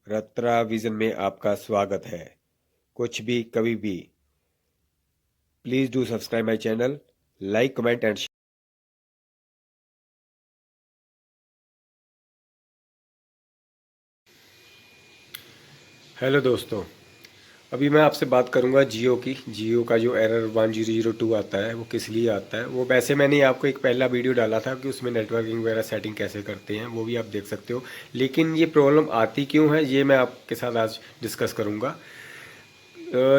Ratra vision में आपका स्वागत है। कुछ भी कभी भी। Please do subscribe my channel, like comment and hello दोस्तों, अभी मैं आपसे बात करूंगा जियो की। जियो का जो एरर 1002 आता है वो किस लिए आता है। वो वैसे मैंने आपको एक पहला वीडियो डाला था कि उसमें नेटवर्किंग वगैरह सेटिंग कैसे करते हैं, वो भी आप देख सकते हो। लेकिन ये प्रॉब्लम आती क्यों है ये मैं आपके साथ आज डिस्कस करूंगा।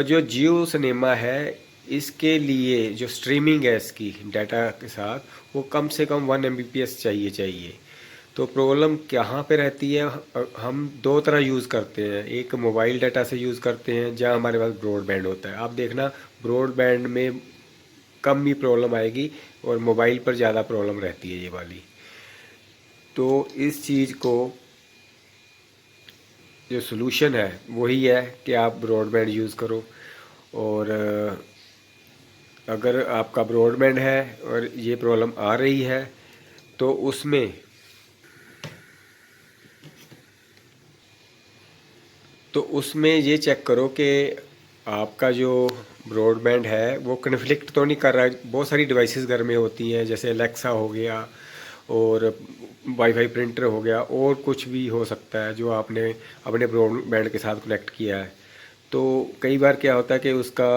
जो जियो सिनेमा है इसके लिए जो स्ट्रीमिंग है इसकी डाटा के साथ वो कम से कम 1 Mbps चाहिए। तो प्रॉब्लम कहाँ पे रहती है। हम दो तरह यूज़ करते हैं, एक मोबाइल डाटा से यूज़ करते हैं जहाँ हमारे पास ब्रॉडबैंड होता है। आप देखना ब्रॉडबैंड में कम ही प्रॉब्लम आएगी और मोबाइल पर ज़्यादा प्रॉब्लम रहती है ये वाली। तो इस चीज़ को जो सलूशन है वही है कि आप ब्रॉडबैंड यूज़ करो। और अगर आपका ब्रॉडबैंड है और ये प्रॉब्लम आ रही है तो उसमें ये चेक करो कि आपका जो ब्रॉडबैंड है वो कन्फ्लिक्ट तो नहीं कर रहा है। बहुत सारी डिवाइसेस घर में होती हैं जैसे एलेक्सा हो गया और वाईफाई प्रिंटर हो गया और कुछ भी हो सकता है जो आपने अपने ब्रॉडबैंड के साथ कनेक्ट किया है। तो कई बार क्या होता है कि उसका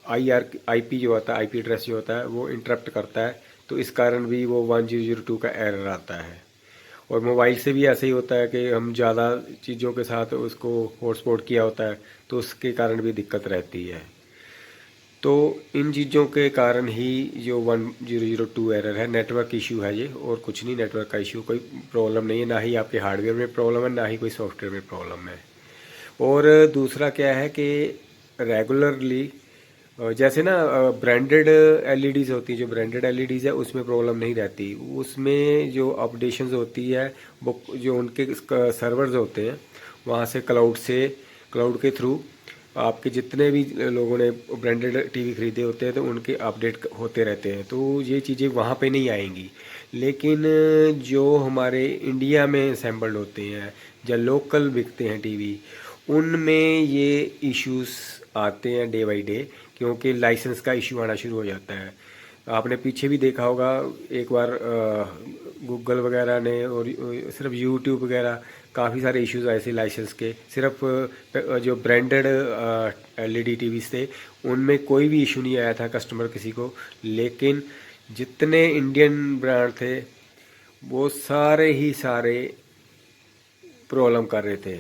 आईपी जो होता है, आईपी एड्रेस जो होता है वो इंटरप्ट करता है। तो इस कारण भी वो 1002 का एरर आता है। और मोबाइल से भी ऐसे ही होता है कि हम ज़्यादा चीज़ों के साथ उसको हॉटस्पॉट किया होता है तो उसके कारण भी दिक्कत रहती है। तो इन चीज़ों के कारण ही जो 1002 एरर है, नेटवर्क इशू है ये, और कुछ नहीं। नेटवर्क का इशू कोई प्रॉब्लम नहीं है, ना ही आपके हार्डवेयर में प्रॉब्लम है ना ही कोई सॉफ्टवेयर में प्रॉब्लम है। और दूसरा क्या है कि रेगुलरली जैसे ना ब्रांडेड एलईडीज़ होती हैं, जो ब्रांडेड एलईडीज़ है उसमें प्रॉब्लम नहीं रहती। उसमें जो अपडेशंस होती है वो जो उनके सर्वर्स होते हैं वहाँ से क्लाउड के थ्रू आपके जितने भी लोगों ने ब्रांडेड टीवी खरीदे होते हैं तो उनके अपडेट होते रहते हैं। तो ये चीज़ें वहाँ पे नहीं आएंगी। लेकिन जो हमारे इंडिया में असेंबल्ड होते हैं या लोकल बिकते हैं टीवी, उनमें ये इश्यूज आते हैं डे बाई डे, क्योंकि लाइसेंस का इशू आना शुरू हो जाता है। आपने पीछे भी देखा होगा एक बार गूगल वगैरह ने और सिर्फ यूट्यूब वगैरह काफ़ी सारे इश्यूज आए थे लाइसेंस के। सिर्फ जो ब्रांडेड एलईडी टीवीज थे उनमें कोई भी इशू नहीं आया था कस्टमर किसी को। लेकिन जितने इंडियन ब्रांड थे वो सारे ही सारे प्रॉब्लम कर रहे थे।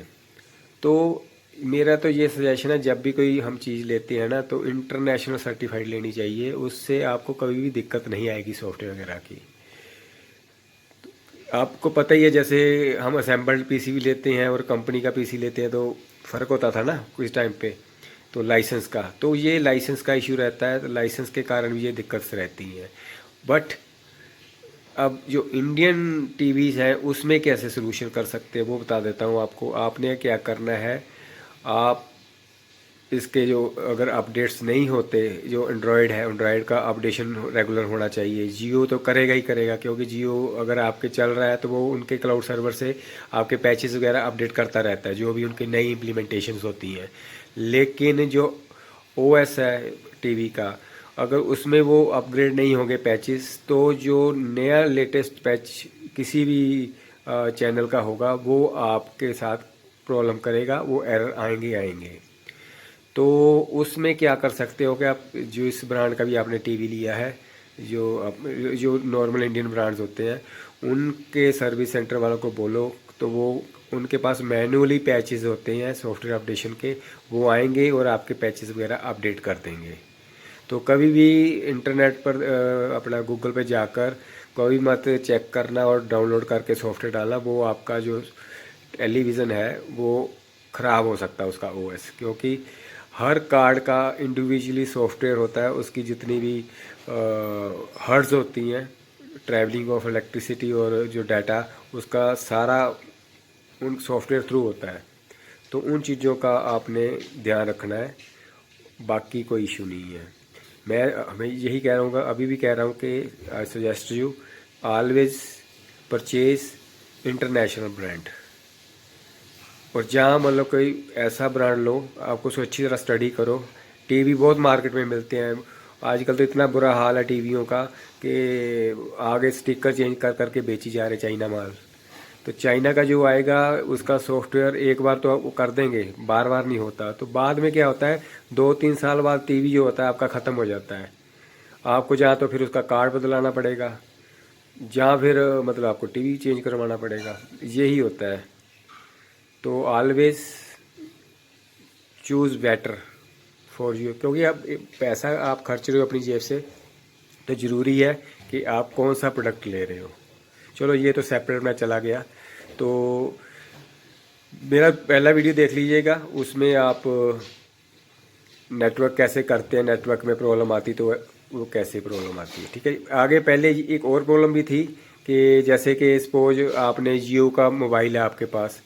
तो मेरा तो ये सजेशन है, जब भी कोई हम चीज़ लेते हैं ना तो इंटरनेशनल सर्टिफाइड लेनी चाहिए। उससे आपको कभी भी दिक्कत नहीं आएगी सॉफ्टवेयर वगैरह की। आपको पता ही है जैसे हम असेंबल्ड पीसी भी लेते हैं और कंपनी का पीसी लेते हैं तो फ़र्क होता था ना कुछ टाइम पे। तो लाइसेंस का, तो ये लाइसेंस का इशू रहता है, तो लाइसेंस के कारण भी ये दिक्कत रहती है। बट अब जो इंडियन टीवीज़ हैं उसमें कैसे सोल्यूशन कर सकते हैं वो बता देता हूँ आपको। आपने क्या करना है, आप इसके जो अगर अपडेट्स नहीं होते, जो एंड्रॉयड है एंड्रॉयड का अपडेशन रेगुलर होना चाहिए। जियो तो करेगा ही करेगा, क्योंकि जियो अगर आपके चल रहा है तो वो उनके क्लाउड सर्वर से आपके पैचेस वगैरह अपडेट करता रहता है जो भी उनकी नई इम्प्लीमेंटेशंस होती हैं। लेकिन जो ओएस है टीवी का, अगर उसमें वो अपग्रेड नहीं होंगे पैचेस तो जो नया लेटेस्ट पैच किसी भी चैनल का होगा वो आपके साथ प्रॉब्लम करेगा, वो एरर आएंगे ही आएंगे। तो उसमें क्या कर सकते हो कि आप जो इस ब्रांड का भी आपने टीवी लिया है, जो नॉर्मल इंडियन ब्रांड्स होते हैं उनके सर्विस सेंटर वालों को बोलो तो वो उनके पास मैनुअली पैचेस होते हैं सॉफ्टवेयर अपडेशन के, वो आएंगे और आपके पैचेस वगैरह अपडेट कर देंगे। तो कभी भी इंटरनेट पर अपना गूगल पे जाकर कभी मत चेक करना और डाउनलोड करके सॉफ्टवेयर डालना। वो आपका जो टेलीविज़न है वो ख़राब हो सकता है उसका ओएस, क्योंकि हर कार्ड का इंडिविजुअली सॉफ्टवेयर होता है। उसकी जितनी भी हर्ट्ज़ होती हैं, ट्रैवलिंग ऑफ इलेक्ट्रिसिटी और जो डाटा, उसका सारा उन सॉफ्टवेयर थ्रू होता है। तो उन चीज़ों का आपने ध्यान रखना है, बाकी कोई इशू नहीं है। मैं यही कह रहा हूँ, अभी भी कह रहा हूँ कि I suggest you always purchase international brand. और जहाँ मतलब कोई ऐसा ब्रांड लो, आपको उसको अच्छी तरह स्टडी करो। टीवी बहुत मार्केट में मिलते हैं आजकल, तो इतना बुरा हाल है टीवियों का कि आगे स्टिकर चेंज कर करके बेची जा रहे चाइना माल। तो चाइना का जो आएगा उसका सॉफ्टवेयर एक बार तो वो कर देंगे, बार बार नहीं होता। तो बाद में क्या होता है, 2-3 साल बाद टीवी जो होता है आपका ख़त्म हो जाता है। आपको जहाँ तो फिर उसका कार्ड बदलाना पड़ेगा, जहाँ फिर मतलब आपको टीवी चेंज करवाना पड़ेगा, यही होता है। तो always choose better for you, क्योंकि अब पैसा आप खर्च रहे हो अपनी जेब से, तो ज़रूरी है कि आप कौन सा प्रोडक्ट ले रहे हो। चलो ये तो सेपरेट मैं चला गया। तो मेरा पहला वीडियो देख लीजिएगा, उसमें आप नेटवर्क कैसे करते हैं, नेटवर्क में प्रॉब्लम आती तो वो कैसे प्रॉब्लम आती है, ठीक है। आगे पहले एक और प्रॉब्लम भी थी कि जैसे कि सपोज आपने जियो का मोबाइल है आपके पास,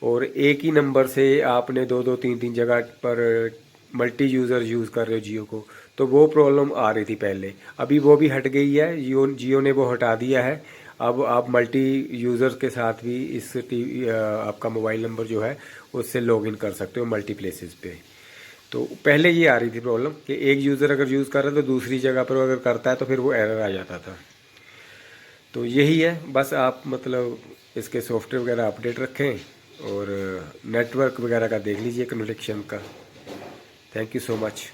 और एक ही नंबर से आपने 2-2 3-3 जगह पर मल्टी यूज़र यूज़ कर रहे हो जियो को, तो वो प्रॉब्लम आ रही थी पहले। अभी वो भी हट गई है, जियो ने वो हटा दिया है। अब आप मल्टी यूज़र के साथ भी इस आपका मोबाइल नंबर जो है उससे लॉगिन कर सकते हो मल्टी प्लेसेस पे। तो पहले ये आ रही थी प्रॉब्लम कि एक यूज़र अगर यूज़ कर रहा है तो दूसरी जगह पर अगर करता है तो फिर वो एरर आ जाता था। तो यही है बस, आप मतलब इसके सॉफ्टवेयर वगैरह अपडेट रखें और नेटवर्क वगैरह का देख लीजिए कन्फिग्रेशन का। Thank you so much.